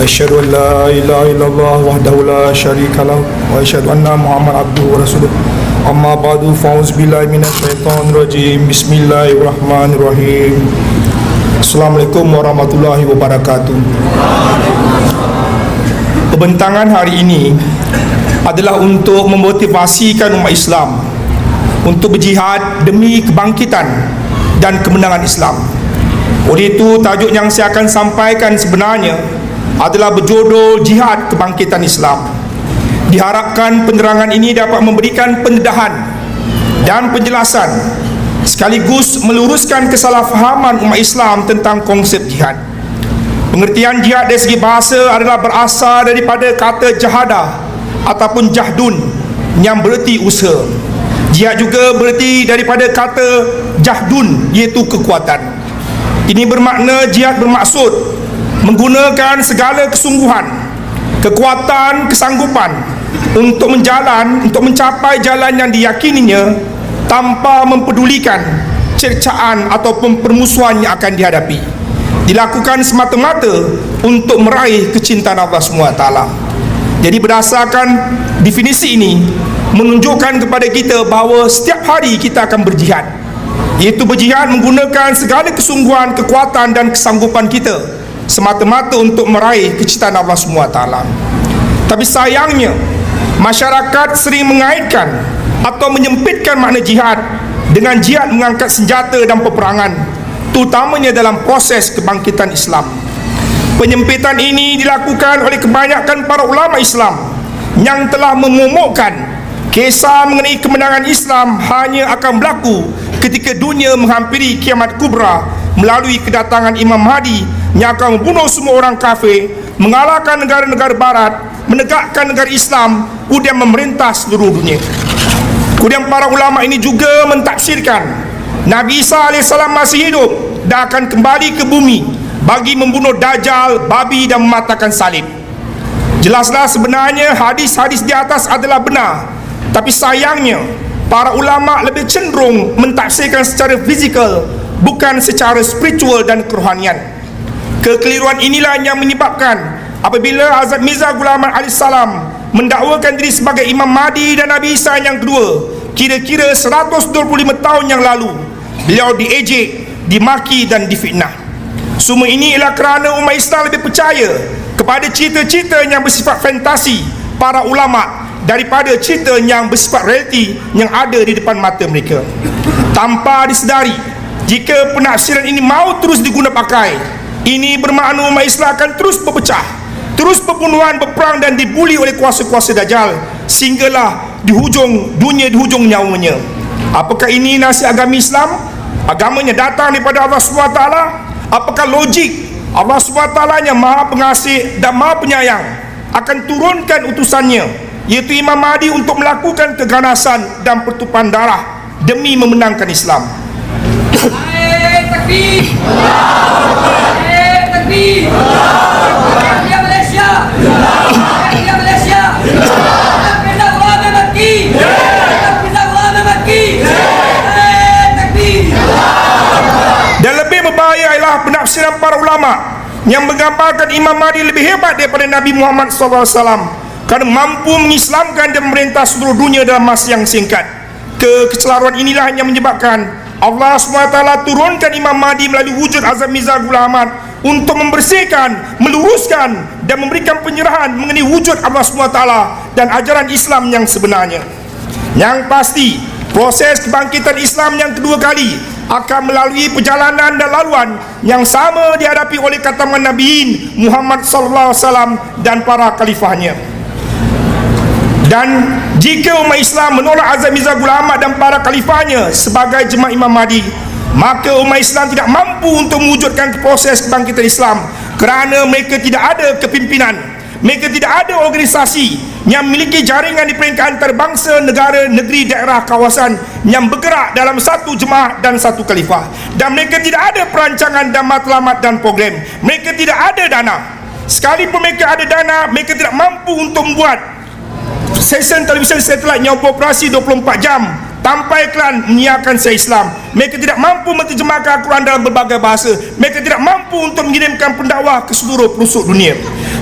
Asyhadu an la ilaha illallah wahdahu la syarika lahu wa asyhadu anna Muhammad abduhu wa rasuluh. Amma ba'du, fa'uz billahi minasyaitonir rajim. Bismillahirrahmanirrahim. Assalamualaikum warahmatullahi wabarakatuh. Pembentangan hari ini adalah untuk memotivasikan umat Islam untuk berjihad demi kebangkitan dan kemenangan Islam. Oleh itu, tajuk yang saya akan sampaikan sebenarnya adalah berjudul Jihad Kebangkitan Islam. Diharapkan penerangan ini dapat memberikan pendedahan dan penjelasan sekaligus meluruskan kesalahfahaman umat Islam tentang konsep jihad. Pengertian jihad dari segi bahasa adalah berasal daripada kata jahadah ataupun jahdun yang bererti usaha. Jihad juga bererti daripada kata jahdun, iaitu kekuatan. Ini bermakna jihad bermaksud menggunakan segala kesungguhan, kekuatan, kesanggupan untuk mencapai jalan yang diyakininya tanpa mempedulikan cercaan ataupun permusuhan yang akan dihadapi. Dilakukan semata-mata untuk meraih kecintaan Allah SWT. Jadi berdasarkan definisi ini menunjukkan kepada kita bahawa setiap hari kita akan berjihad, iaitu berjihad menggunakan segala kesungguhan, kekuatan dan kesanggupan kita semata-mata untuk meraih kecintaan Allah SWT. Tapi sayangnya masyarakat sering mengaitkan atau menyempitkan makna jihad dengan jihad mengangkat senjata dan peperangan, terutamanya dalam proses kebangkitan Islam. Penyempitan ini dilakukan oleh kebanyakan para ulama Islam yang telah memomokkan kisah mengenai kemenangan Islam hanya akan berlaku ketika dunia menghampiri kiamat kubra melalui kedatangan Imam Mahdi yang akan membunuh semua orang kafir, mengalahkan negara-negara barat, menegakkan negara Islam, kemudian memerintah seluruh dunia. Kemudian para ulama ini juga mentafsirkan Nabi Isa AS masih hidup dan akan kembali ke bumi bagi membunuh Dajjal, babi dan mematahkan salib. Jelaslah sebenarnya hadis-hadis di atas adalah benar, tapi sayangnya para ulama lebih cenderung mentafsirkan secara fizikal, bukan secara spiritual dan kerohanian. Kekeliruan inilah yang menyebabkan apabila Hazrat Mirza Ghulam Ahmad AS mendakwakan diri sebagai Imam Mahdi dan Nabi Isa yang kedua, kira-kira 125 tahun yang lalu, beliau diejek, dimaki dan difitnah. Semua ini ialah kerana umat Islam lebih percaya kepada cerita-cerita yang bersifat fantasi para ulama daripada cerita yang bersifat realiti yang ada di depan mata mereka. Tanpa disedari, jika penafsiran ini mau terus diguna pakai, ini bermakna umat Islam akan terus berpecah, terus berbunuhan, berperang dan dibuli oleh kuasa-kuasa Dajjal sehinggalah di hujung dunia, di hujung nyawanya. Apakah ini nasihat agama Islam? Agamanya datang daripada Allah SWT? Apakah logik Allah SWT yang maha pengasih dan maha penyayang akan turunkan utusannya, iaitu Imam Mahdi, untuk melakukan keganasan dan pertumpahan darah demi memenangkan Islam? Takbir! Takbir! Ya Malaysia! Ya Malaysia! Takbir ulama mati! Takbir ulama mati! Takbir! Dan lebih berbahaya ialah penafsiran para ulama yang menggambarkan Imam Mahdi lebih hebat daripada Nabi Muhammad SAW kerana mampu mengislamkan dan memerintah seluruh dunia dalam masa yang singkat. Kekecelaruan inilah yang menyebabkan Allah SWT turunkan Imam Mahdi melalui wujud Hazrat Mirza Ghulam Ahmad untuk membersihkan, meluruskan dan memberikan penyerahan mengenai wujud Allah SWT dan ajaran Islam yang sebenarnya. Yang pasti, proses kebangkitan Islam yang kedua kali akan melalui perjalanan dan laluan yang sama dihadapi oleh khataman Nabiin Muhammad SAW dan para khalifahnya. Dan jika umat Islam menolak Hazrat Mirza Ghulam Ahmad dan para khalifahnya sebagai jemaah Imam Mahdi, maka umat Islam tidak mampu untuk mewujudkan proses kebangkitan Islam kerana mereka tidak ada kepimpinan, mereka tidak ada organisasi yang memiliki jaringan di peringkat antarabangsa, negara, negeri, daerah, kawasan yang bergerak dalam satu jemaah dan satu khalifah. Dan mereka tidak ada perancangan dan matlamat dan program. Mereka tidak ada dana. Sekalipun mereka ada dana, mereka tidak mampu untuk membuat stesen televisyen satelit yang beroperasi 24 jam tanpa iklan menyiarkan siar Islam. Mereka tidak mampu menterjemahkan Al-Quran dalam berbagai bahasa. Mereka tidak mampu untuk mengirimkan pendakwah ke seluruh pelosok dunia.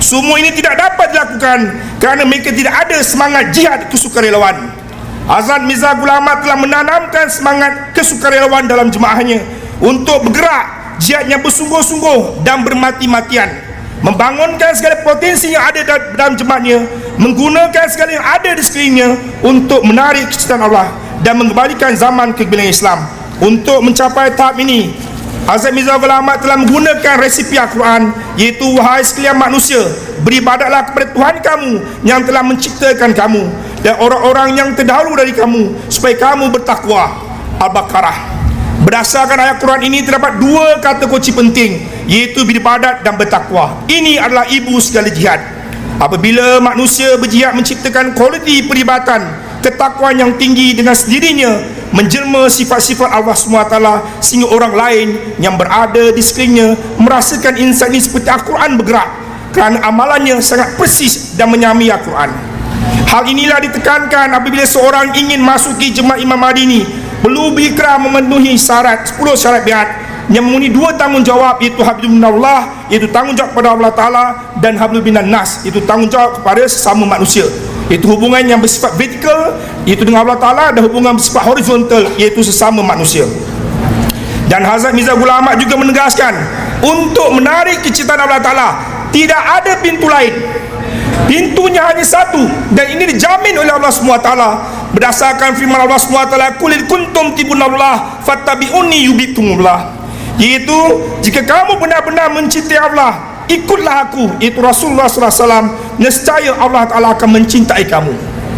Semua ini tidak dapat dilakukan kerana mereka tidak ada semangat jihad kesukarelawan. Hazrat Mirza Ghulam Ahmad telah menanamkan semangat kesukarelawan dalam jemaahnya untuk bergerak jihad yang bersungguh-sungguh dan bermati-matian, membangunkan segala potensi yang ada dalam jemaahnya, menggunakan segala yang ada di sekelilingnya untuk menarik kecintaan Allah dan mengembalikan zaman kegemilangan Islam. Untuk mencapai tahap ini, Hazrat Mirza Ghulam Ahmad telah menggunakan resipi Al-Quran, iaitu wahai sekalian manusia, beribadahlah kepada Tuhan kamu yang telah menciptakan kamu dan orang-orang yang terdahulu dari kamu supaya kamu bertakwa. Al-Baqarah. Berdasarkan ayat Quran ini terdapat dua kata kunci penting, iaitu beribadat dan bertakwa. Ini adalah ibu segala jihad. Apabila manusia berjihad menciptakan kualiti peribadatan, ketakwaan yang tinggi, dengan sendirinya menjelma sifat-sifat Allah SWT, sehingga orang lain yang berada di sekelilingnya merasakan insan ini seperti Al-Quran bergerak kerana amalannya sangat persis dan menyamai Al-Quran. Hal inilah ditekankan apabila seorang ingin masuki jemaah Imam Mahdi ini, perlu berikrar memenuhi syarat 10 syarat biat yang memenuhi dua tanggungjawab, iaitu hablum minallah, iaitu tanggungjawab kepada Allah Ta'ala, dan hablum minan nas, iaitu tanggungjawab kepada sesama manusia, iaitu hubungan yang bersifat vertikal, iaitu dengan Allah Ta'ala, dan hubungan bersifat horizontal, iaitu sesama manusia. Dan Hazrat Mirza Ghulam Ahmad juga menegaskan, untuk menarik kecintaan Allah Ta'ala tidak ada pintu lain, pintunya hanya satu, dan ini dijamin oleh Allah SWT berdasarkan firman Allah SWT, qul kuntum tibunallah fattabi'uni yubikumullah, iaitu jika kamu benar-benar mencintai Allah, ikutlah aku, iaitu Rasulullah SAW, nescaya Allah Ta'ala akan mencintai kamu.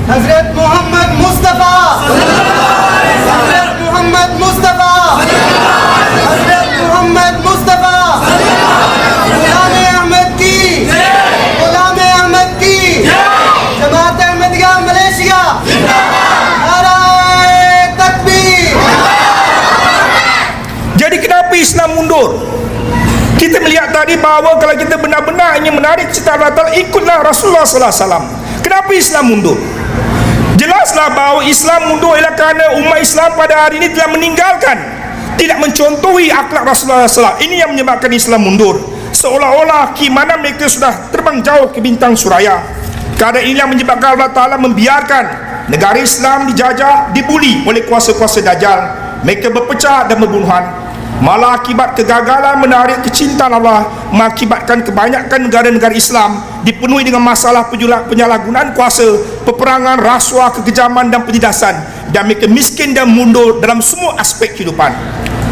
Hazrat Muhammad Mustafa, Hazrat Muhammad Mustafa, Hazrat Muhammad Mustafa, Ghulam Ahmad ki, Ghulam Ahmad ki, Jamaat Ahmadiyah Malaysia, Narai Takbir. Jadi kenapa Islam mundur? Kita melihat tadi bahawa kalau kita benar-benar ingin menarik cita Allah Ta'ala, ikutlah Rasulullah SAW. Kenapa Islam mundur? Jelaslah bahawa Islam mundur ialah kerana umat Islam pada hari ini telah meninggalkan, tidak mencontohi akhlak Rasulullah SAW. Ini yang menyebabkan Islam mundur. Seolah-olah mana mereka sudah terbang jauh ke bintang suraya. Keadaan ini yang menyebabkan Allah Ta'ala membiarkan negara Islam dijajah, dibuli oleh kuasa-kuasa Dajjal. Mereka berpecah dan berbunuhan. Malah akibat kegagalan menarik kecintaan Allah, mengakibatkan kebanyakan negara-negara Islam dipenuhi dengan masalah penyalahgunaan kuasa, peperangan, rasuah, kekejaman dan penindasan, dan mereka miskin dan mundur dalam semua aspek kehidupan.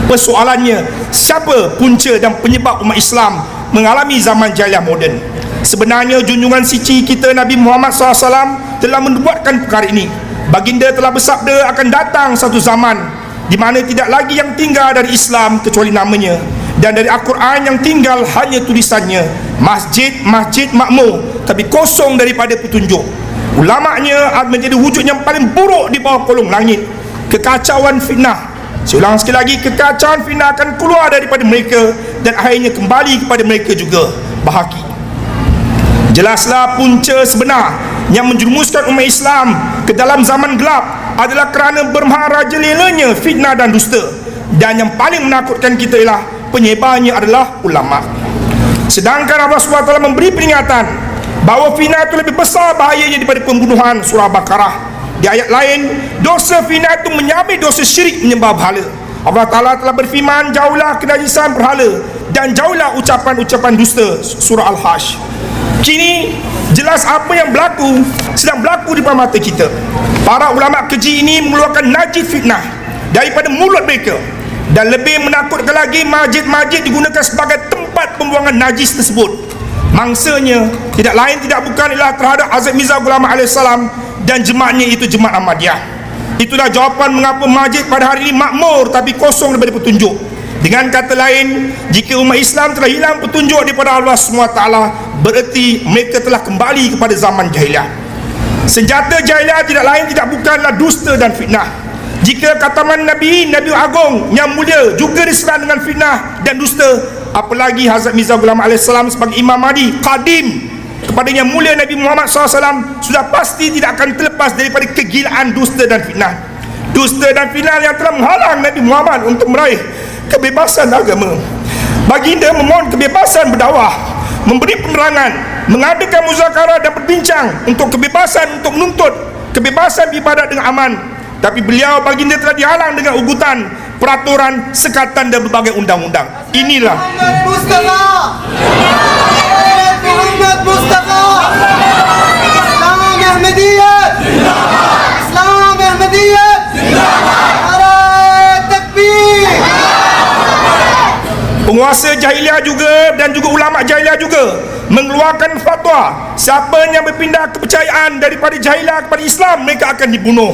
Persoalannya, siapa punca dan penyebab umat Islam mengalami zaman jahiliah moden? Sebenarnya junjungan suci kita Nabi Muhammad SAW telah membuatkan perkara ini. Baginda telah bersabda, akan datang satu zaman di mana tidak lagi yang tinggal dari Islam kecuali namanya, dan dari Al-Quran yang tinggal hanya tulisannya. Masjid makmur tapi kosong daripada petunjuk. Ulama'nya menjadi wujud yang paling buruk di bawah kolong langit. Kekacauan fitnah, saya ulang sekali lagi, kekacauan fitnah akan keluar daripada mereka dan akhirnya kembali kepada mereka juga. Bahaki. Jelaslah punca sebenar yang menjerumuskan umat Islam ke dalam zaman gelap adalah kerana bermaharajalelanya fitnah dan dusta, dan yang paling menakutkan kita ialah penyebarnya adalah ulama. Sedangkan Allah SWT memberi peringatan bahawa fitnah itu lebih besar bahayanya daripada pembunuhan. Surah Baqarah. Di ayat lain, dosa fitnah itu menyamai dosa syirik menyembah berhala. Allah Ta'ala telah berfirman, jauhlah kenajisan berhala dan jauhlah ucapan-ucapan dusta. Surah Al-Hajj. Kini jelas apa yang sedang berlaku di depan mata kita. Para ulama keji ini mengeluarkan najis fitnah daripada mulut mereka, dan lebih menakutkan lagi, masjid-masjid digunakan sebagai tempat pembuangan najis tersebut. Mangsanya tidak lain tidak bukan ialah terhadap Hazrat Mirza Ghulam Ahmad AS dan jemaahnya, itu Jemaat Ahmadiyah. Itulah jawapan mengapa masjid pada hari ini makmur tapi kosong daripada petunjuk. Dengan kata lain, jika umat Islam telah hilang petunjuk daripada Allah SWT, bererti mereka telah kembali kepada zaman jahiliah. Senjata jahiliah tidak lain tidak bukanlah dusta dan fitnah. Jika kataman Nabi Agung yang mulia juga diserang dengan fitnah dan dusta, apalagi Hazrat Mirza Ghulam Ahmad AS sebagai Imam Mahdi qadim kepada yang mulia Nabi Muhammad SAW, sudah pasti tidak akan terlepas daripada kegilaan dusta dan fitnah. Dusta dan fitnah yang telah menghalang Nabi Muhammad untuk meraih kebebasan agama. Baginda memohon kebebasan berdakwah, memberi penerangan, mengadakan muzakarah dan berbincang untuk kebebasan untuk menuntut kebebasan beribadat dengan aman. Tapi beliau baginda telah dihalang dengan ugutan, peraturan, sekatan dan berbagai undang-undang. Inilah Muhammad Mustafa. Hazrat Muhammad Mustafa. Islam Ahmadiyyah. Islam Ahmadiyyah. Narai takbir. penguasa jahiliah juga dan juga ulama jahiliah juga mengeluarkan fatwa, siapa yang berpindah kepercayaan daripada jahiliah kepada Islam, mereka akan dibunuh.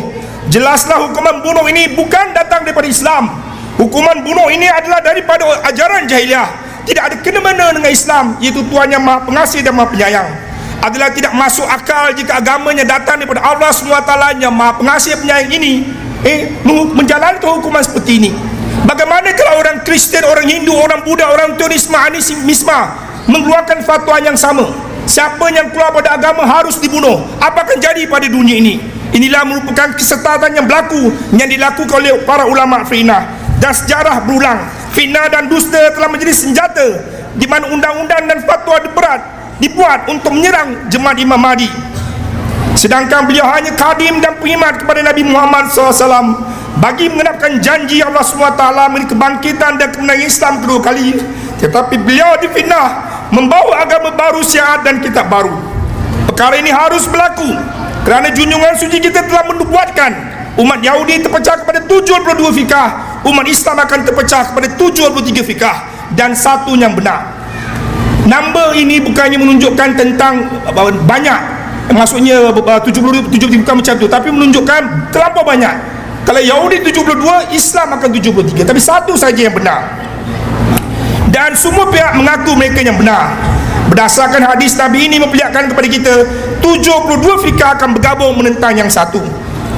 Jelaslah hukuman bunuh ini bukan datang daripada Islam. Hukuman bunuh ini adalah daripada ajaran jahiliah, tidak ada kena-mena dengan Islam, iaitu Tuhan yang Maha Pengasih dan Maha Penyayang. Adalah tidak masuk akal jika agamanya datang daripada Allah SWT yang Maha Pengasih dan Penyayang ini menjalankan hukuman seperti ini. Bagaimana kalau orang Kristian, orang Hindu, orang Buddha, orang terorisme, animisma mengeluarkan fatwa yang sama? Siapa yang keluar pada agama harus dibunuh. Apa akan jadi pada dunia ini? Inilah merupakan kesesatan yang berlaku, yang dilakukan oleh para ulama fitnah, dan sejarah berulang. Fitnah dan dusta telah menjadi senjata di mana undang-undang dan fatwa berat dibuat untuk menyerang jemaat Imam Mahdi, sedangkan beliau hanya khadim dan pengikmat kepada Nabi Muhammad SAW bagi mengenapkan janji Allah SWT mengenai kebangkitan dan kemenangan Islam kedua kali. Tetapi beliau difitnah membawa agama baru, syiar dan kitab baru. Perkara ini harus berlaku kerana junjungan suci kita telah menubuatkan umat Yahudi terpecah kepada 72 fikah, umat Islam akan terpecah kepada 73 fikah dan satu yang benar. Number ini bukannya menunjukkan tentang banyak, maksudnya 70 bukan macam tu, tapi menunjukkan terlampau banyak. Kalau Yahudi 72, Islam akan 73, tapi satu saja yang benar. Dan semua pihak mengaku mereka yang benar. Berdasarkan hadis Nabi ini memperlihatkan kepada kita 72 fikah akan bergabung menentang yang satu.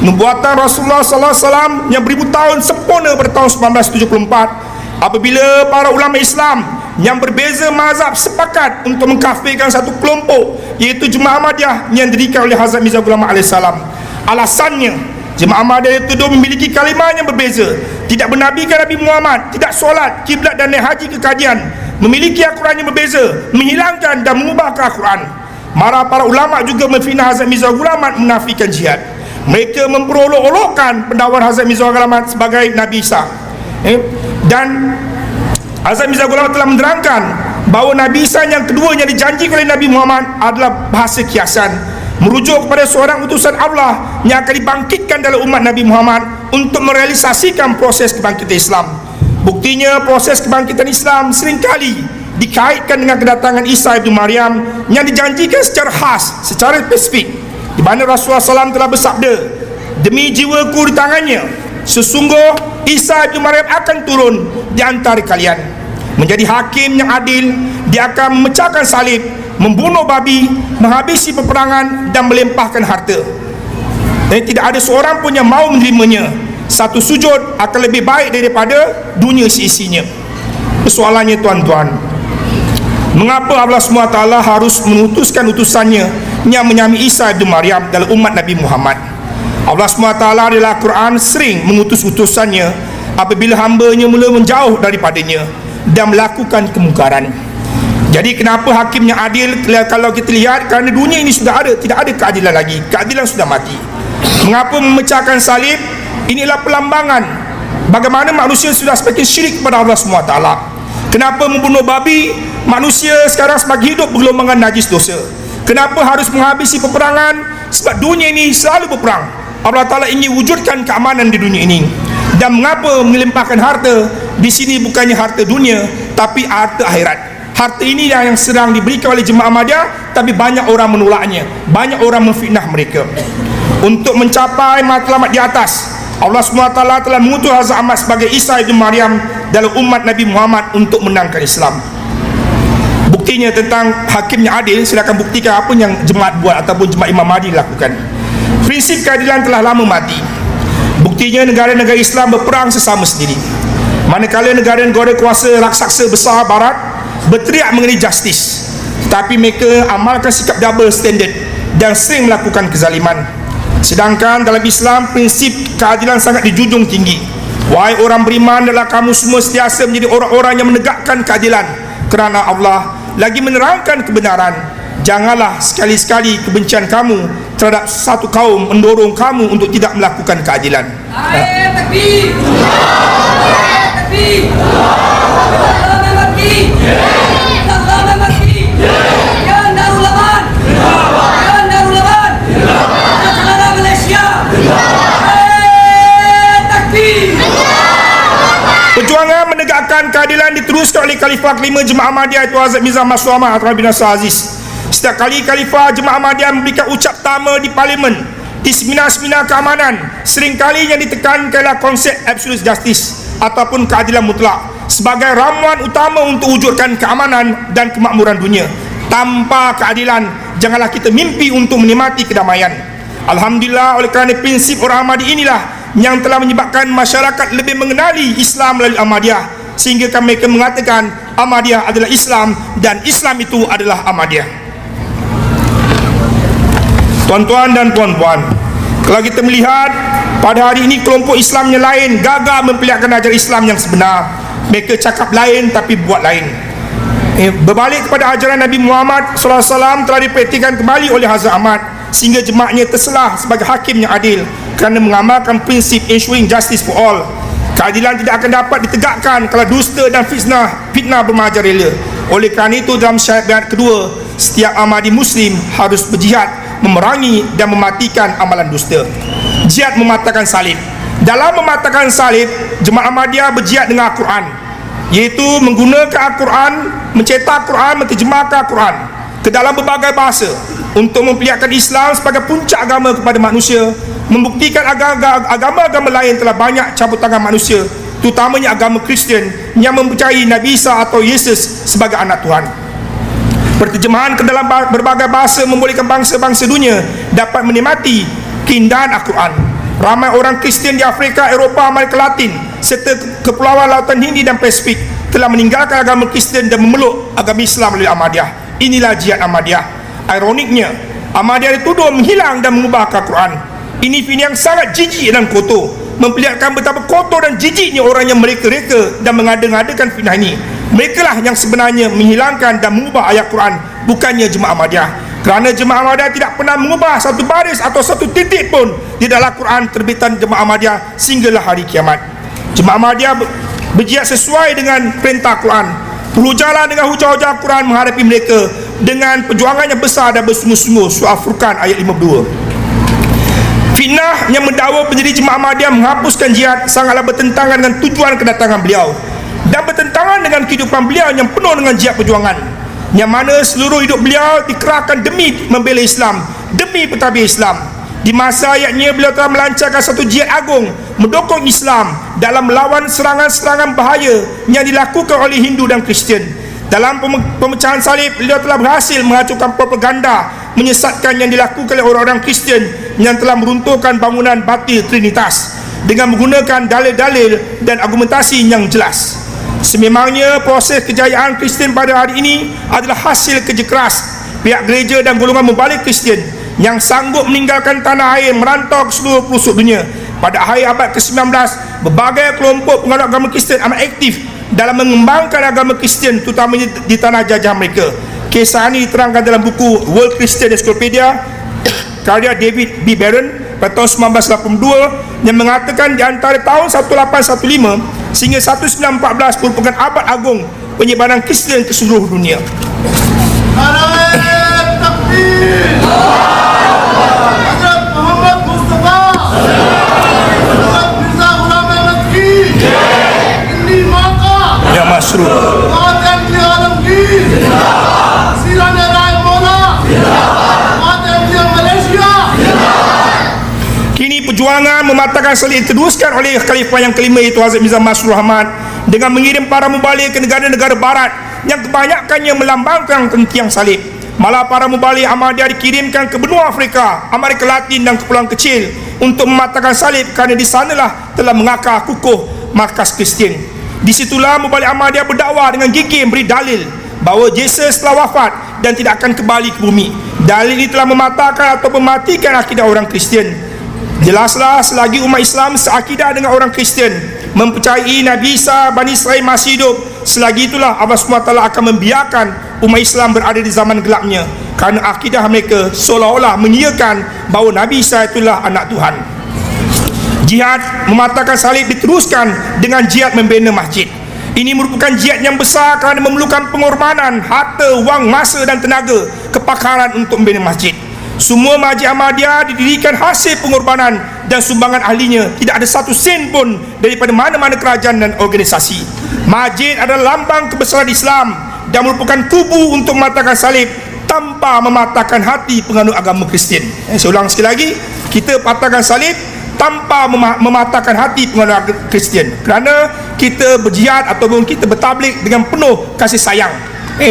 Nubuatan Rasulullah SAW yang beribu tahun sempurna pada tahun 1974 apabila para ulama Islam yang berbeza mazhab sepakat untuk mengkafirkan satu kelompok, iaitu Jemaah Ahmadiyah yang didirikan oleh Hazrat Mirza Ghulam Ahmad AS. Alasannya, Jemaah Ahmadiyah itu memiliki kalimah yang berbeza, tidak menabikan Nabi Muhammad, tidak solat, kiblat dan naik haji ke kajian, memiliki Al-Quran yang berbeza, menghilangkan dan mengubah ke Al-Quran. Marah para ulama juga memfitnah Hazrat Mirza Ghulam Ahmad menafikan jihad. Mereka memperolok-olokkan pendakwa Hazrat Mirza Ghulam Ahmad sebagai Nabi Isa. Dan Hazrat Mirza Ghulam Ahmad telah menerangkan bahawa Nabi Isa yang kedua yang dijanjikan oleh Nabi Muhammad adalah bahasa kiasan, merujuk kepada seorang utusan Allah yang akan dibangkitkan dalam umat Nabi Muhammad untuk merealisasikan proses kebangkitan Islam. Buktinya proses kebangkitan Islam seringkali dikaitkan dengan kedatangan Isa ibn Maryam yang dijanjikan secara khas, secara spesifik, di mana Rasulullah SAW telah bersabda, demi jiwaku di tangannya, sesungguh Isa ibn Maryam akan turun di antara kalian, menjadi hakim yang adil. Dia akan memecahkan salib, membunuh babi, menghabisi peperangan dan melimpahkan harta. Dan tidak ada seorang pun yang mau menerimanya. Satu sujud akan lebih baik daripada dunia seisinya. Persoalannya tuan-tuan, mengapa Allah SWT harus mengutuskan utusannya yang menyamai Isa ibn Maryam dalam umat Nabi Muhammad? Allah SWT adalah Al-Quran sering mengutus utusannya apabila hambanya mula menjauh daripadanya dan melakukan kemungkaran. Jadi kenapa hakim yang adil? Kalau kita lihat, kerana dunia ini sudah ada, tidak ada keadilan lagi, keadilan sudah mati. Mengapa memecahkan salib? Inilah pelambangan bagaimana manusia sudah semakin syirik kepada Allah SWT. Kenapa membunuh babi? Manusia sekarang semakin hidup bergelombangan najis dosa. Kenapa harus menghabisi peperangan? Sebab dunia ini selalu berperang. Allah Ta'ala ingin wujudkan keamanan di dunia ini. Dan mengapa melimpahkan harta? Di sini bukannya harta dunia, tapi harta akhirat. Harta ini yang sedang diberikan oleh Jemaah Ahmadiyah, tapi banyak orang menolaknya, banyak orang memfitnah mereka. Untuk mencapai matlamat di atas, Allah SWT telah mengutus Hazrat Ahmad sebagai Isa ibn Maryam dalam umat Nabi Muhammad untuk menangkan Islam. Buktinya tentang hakim yang adil, silakan buktikan apa yang jemaat buat ataupun jemaat Imam Mahdi lakukan. Prinsip keadilan telah lama mati. Buktinya negara-negara Islam berperang sesama sendiri, manakala negara-negara kuasa raksasa besar barat berteriak mengenai justice, tetapi mereka amalkan sikap double standard dan sering melakukan kezaliman. Sedangkan dalam Islam prinsip keadilan sangat dijunjung tinggi. Wahai orang beriman, adalah kamu semua sentiasa menjadi orang-orang yang menegakkan keadilan, kerana Allah lagi menerangkan kebenaran. Janganlah sekali-sekali kebencian kamu terhadap satu kaum mendorong kamu untuk tidak melakukan keadilan. Air takbir. Air takbir. Salam mati. Salam mati. Ya Darul Aman. Ya Darul Aman. Salam Malaysia. Air takbir. Perjuangan menegakkan keadilan diteruskan oleh Khalifah kelima Jemaah Ahmadiyah Tuan Hazrat Mirza Masrur Ahmad Tuan bin Nasir Aziz. Setiap kali Khalifah Jemaah Ahmadiyah memberikan ucap pertama di parlimen, di seminar-seminar keamanan, seringkali yang ditekankanlah konsep absolute justice ataupun keadilan mutlak sebagai ramuan utama untuk wujudkan keamanan dan kemakmuran dunia. Tanpa keadilan, janganlah kita mimpi untuk menikmati kedamaian. Alhamdulillah, oleh kerana prinsip orang Ahmadi inilah yang telah menyebabkan masyarakat lebih mengenali Islam melalui Ahmadiyah, sehingga mereka mengatakan Ahmadiyah adalah Islam dan Islam itu adalah Ahmadiyah. Tuan-tuan dan puan-puan, kalau kita melihat pada hari ini kelompok Islam yang lain gagal memperlihatkan ajaran Islam yang sebenar. Mereka cakap lain tapi buat lain. Berbalik kepada ajaran Nabi Muhammad SAW telah dipraktikkan kembali oleh Hazrat Ahmad, sehingga jemaahnya terselah sebagai hakim yang adil kerana mengamalkan prinsip ensuring justice for all. Keadilan tidak akan dapat ditegakkan kalau dusta dan fitnah bermerajalela. Oleh kerana itu, dalam syariat kedua, setiap Ahmadi Muslim harus berjihad memerangi dan mematikan amalan dusta. Jihad mematahkan salib. Dalam mematahkan salib, Jemaah Ahmadiyah berjihad dengan Al-Quran, iaitu menggunakan Al-Quran, mencetak Al-Quran, menterjemahkan Al-Quran ke dalam berbagai bahasa untuk memperlihatkan Islam sebagai puncak agama kepada manusia, membuktikan agama-agama lain telah banyak cabut tangan manusia, terutamanya agama Kristian yang mempercayai Nabi Isa atau Yesus sebagai anak Tuhan. Perterjemahan ke dalam berbagai bahasa membolehkan bangsa-bangsa dunia dapat menikmati keindahan Al-Quran. Ramai orang Kristian di Afrika, Eropah, Amerika Latin serta Kepulauan Lautan Hindi dan Pasifik telah meninggalkan agama Kristian dan memeluk agama Islam melalui Ahmadiyah. Inilah jihad Ahmadiyah. Ironiknya, Ahmadiyah dituduh menghilang dan mengubah Al-Quran. Ini yang sangat jijik dan kotor, memperlihatkan betapa kotor dan jijiknya orang yang mereka-reka dan mengada-ngadakan fitnah ini. Mereka lah yang sebenarnya menghilangkan dan mengubah ayat Quran, bukannya Jemaah Ahmadiyah. Kerana Jemaah Ahmadiyah tidak pernah mengubah satu baris atau satu titik pun di dalam Quran terbitan Jemaah Ahmadiyah sehinggalah hari kiamat. Jemaah Ahmadiyah berjihad sesuai dengan perintah Quran. Berhujalah dengan hujah-hujah Quran menghadapi mereka dengan perjuangan yang besar dan bersungguh-sungguh. Surah Furqan ayat 52. Fitnah yang mendakwa pendiri Jemaah Ahmadiyah menghapuskan jihad sangatlah bertentangan dengan tujuan kedatangan beliau dan bertentangan dengan kehidupan beliau yang penuh dengan jihad perjuangan, yang mana seluruh hidup beliau dikerahkan demi membela Islam, demi pentadbir Islam. Di masa ayatnya, beliau telah melancarkan satu jihad agung mendukung Islam dalam melawan serangan-serangan bahaya yang dilakukan oleh Hindu dan Kristian. Dalam pemecahan salib, beliau telah berhasil menghancurkan propaganda menyesatkan yang dilakukan oleh orang-orang Kristian yang telah meruntuhkan bangunan batil Trinitas dengan menggunakan dalil-dalil dan argumentasi yang jelas. Sememangnya proses kejayaan Kristian pada hari ini adalah hasil kerja keras pihak gereja dan golongan mubalik Kristian yang sanggup meninggalkan tanah air merantau ke seluruh pelosok dunia. Pada akhir abad ke-19, berbagai kelompok penganut agama Kristian amat aktif dalam mengembangkan agama Kristian, terutamanya di tanah jajah mereka. Kisah ini diterangkan dalam buku World Christian Encyclopedia karya David B. Barron pada tahun 1982 yang mengatakan di antara tahun 1815 sehingga 1914 merupakan abad agung penyebaran Kristian ke seluruh dunia. Narai Takbir. Hazrat Muhammad Mustafa. Hazrat Mirza Ghulam Ahmad Ki. Inni Maka. Ya Masrur. Watan Li Alamgir. Sirana Rai Mola. Watan Li Malaysia. Kini perjuangan mematahkan salib diteruskan oleh Khalifah yang kelima, iaitu Hazrat Mirza Masrur Ahmad, dengan mengirim para mubalik ke negara-negara barat yang kebanyakannya melambangkan tiang salib. Malah para mubalik Ahmadiyah dikirimkan ke benua Afrika, Amerika Latin dan kepulauan kecil untuk mematahkan salib kerana di sanalah telah mengakar kukuh markas Kristian. Disitulah mubalik Ahmadiyah berdakwah dengan gigih memberi dalil bahawa Yesus telah wafat dan tidak akan kembali ke bumi. Dalil ini telah mematahkan atau mematikan akidah orang Kristian. Jelaslah selagi umat Islam seakidah dengan orang Kristian, mempercayai Nabi Isa Bani Israel masih hidup, selagi itulah Allah SWT akan membiarkan umat Islam berada di zaman gelapnya, kerana akidah mereka seolah-olah mengiyakan bahawa Nabi Isa itulah anak Tuhan. Jihad mematahkan salib diteruskan dengan jihad membina masjid. Ini merupakan jihad yang besar kerana memerlukan pengorbanan harta, wang, masa dan tenaga kepakaran untuk membina masjid. Semua Masjid Ahmadiyah didirikan hasil pengorbanan dan sumbangan ahlinya. Tidak ada satu sen pun daripada mana-mana kerajaan dan organisasi. Masjid adalah lambang kebesaran Islam dan merupakan tubuh untuk mematahkan salib tanpa mematahkan hati penganut agama Kristian. Saya ulang sekali lagi, kita patahkan salib tanpa mematahkan hati penganut agama Kristian, kerana kita berjihad ataupun kita bertablik dengan penuh kasih sayang.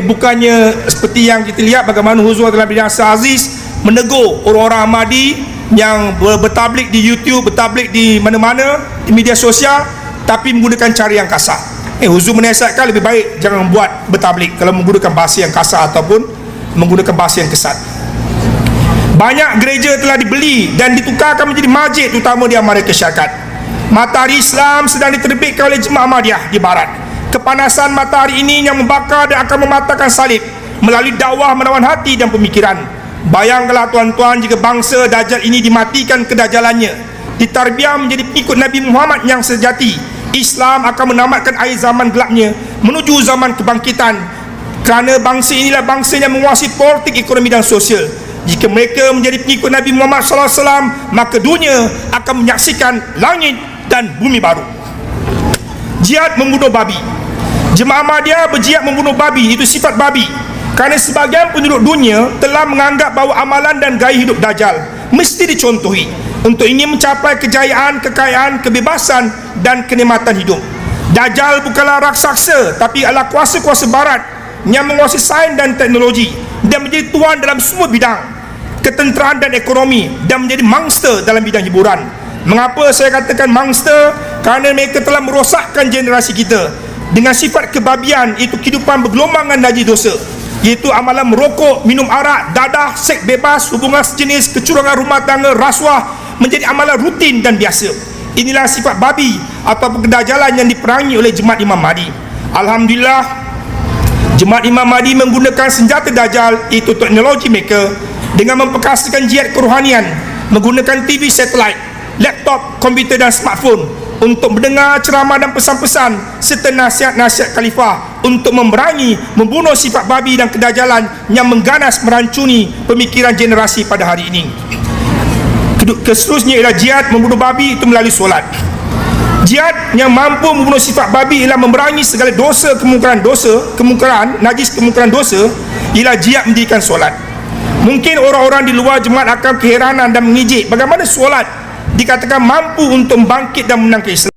Bukannya seperti yang kita lihat bagaimana Huzur dalam bidang Aziz menegur orang-orang Ahmadi yang bertablik di YouTube, bertablik di mana-mana di media sosial, tapi menggunakan cara yang kasar. Huzur menasihatkan lebih baik jangan buat bertablik kalau menggunakan bahasa yang kasar ataupun menggunakan bahasa yang kesat. Banyak gereja telah dibeli dan ditukarkan menjadi masjid, terutama di Amerika Syarikat. Matahari Islam sedang diterbitkan oleh Jemaah Ahmadiyah di Barat. Kepanasan matahari ini yang membakar dan akan mematahkan salib melalui dakwah menawan hati dan pemikiran. Bayangkanlah tuan-tuan, jika bangsa Dajjal ini dimatikan kedajalannya, ditarbiah menjadi pengikut Nabi Muhammad yang sejati, Islam akan menamatkan akhir zaman gelapnya menuju zaman kebangkitan, kerana bangsa inilah bangsa yang menguasai politik, ekonomi dan sosial. Jika mereka menjadi pengikut Nabi Muhammad SAW, maka dunia akan menyaksikan langit dan bumi baru. Jihad membunuh babi. Jemaah Ahmadiyah berjihad membunuh babi, itu sifat babi, kerana sebahagian penduduk dunia telah menganggap bahawa amalan dan gaya hidup Dajjal mesti dicontohi untuk ingin mencapai kejayaan, kekayaan, kebebasan dan kenikmatan hidup. Dajjal bukanlah raksasa, tapi adalah kuasa-kuasa barat yang menguasai sains dan teknologi dan menjadi tuan dalam semua bidang ketenteraan dan ekonomi, dan menjadi mangster dalam bidang hiburan. Mengapa saya katakan mangster? Kerana mereka telah merosakkan generasi kita dengan sifat kebabian, iaitu kehidupan bergelombangan najis dosa, iaitu amalan merokok, minum arak, dadah, seks bebas, hubungan sejenis, kecurangan rumah tangga, rasuah menjadi amalan rutin dan biasa. Inilah sifat babi atau kedajalan yang diperangi oleh Jemaat Imam Mahdi. Alhamdulillah, Jemaat Imam Mahdi menggunakan senjata Dajjal, iaitu teknologi mereka, dengan memperkasakan jihad kerohanian, menggunakan TV satelit, laptop, komputer dan smartphone untuk mendengar ceramah dan pesan-pesan serta nasihat-nasihat khalifah untuk memerangi, membunuh sifat babi dan kedajalan yang mengganas merancuni pemikiran generasi pada hari ini. Seterusnya ialah jihad membunuh babi itu melalui solat. Jihad yang mampu membunuh sifat babi ialah memerangi segala dosa, kemungkaran, najis kemungkaran dosa, ialah jihad mendirikan solat. Mungkin orang-orang di luar jemaat akan keheranan dan mengejek bagaimana solat dikatakan mampu untuk membangkit dan menangkan Islam.